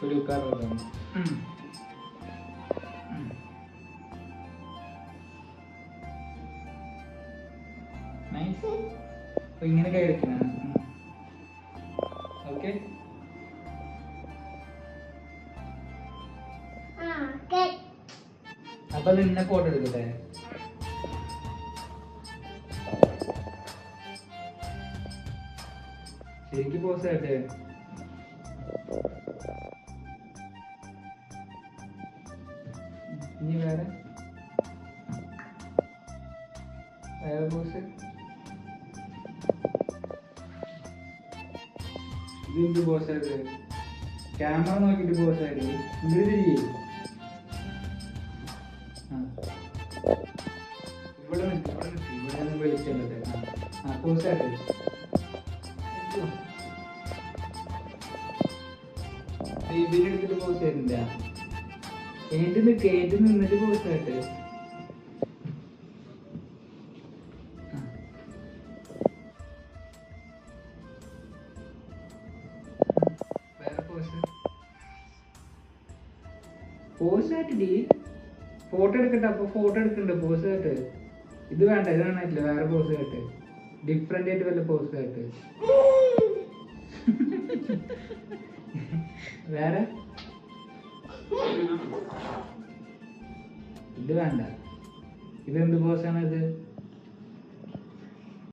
ഒരു കറ നൈസ്. അപ്പൊ ഇങ്ങനെ കൈ വെക്കണം. ഓക്കെ അപ്പൊ നിന്നെ ഫോട്ടോ എടുക്കട്ടെ. ശരിക്കും പോസ് ആട്ടെ. ഇനി വേറെ വേറെ പോസ്. ഇതെന്ത് പോസ് ആയിട്ട്? ക്യാമറ നോക്കിട്ട് പോസ് ആയിട്ട് ഇങ്ങോട്ട് തിരികെ. ഇവിടെ നിൽക്ക്, ഇവിടെ നിൽക്ക്, ഇവിടെ ഒന്നും വിളിച്ചത്. പോസ് ആയിട്ട് ബേബിനെ എടുത്തിട്ട് പോസ് ചെയ്തില്ല. കേട്ട് നിന്നിട്ട് പോസ് ആയിട്ട്. വേറെ പോസ് പോസ് ആയിട്ട് ഡി ഫോട്ടോ എടുക്കട്ടെ. അപ്പൊ ഫോട്ടോ എടുക്കണ്ട പോസ് ആയിട്ട്. ഇത് വേണ്ട, ഇത് വേണമായിട്ടില്ല. വേറെ പോസ് ആയിട്ട് ഡിഫറെന്റ് ആയിട്ട് വല്ല പോസ് ആയിട്ട്. വേറെ ഇത് വേണ്ട. ഇതെന്ത് പോസാണ് ഇത്?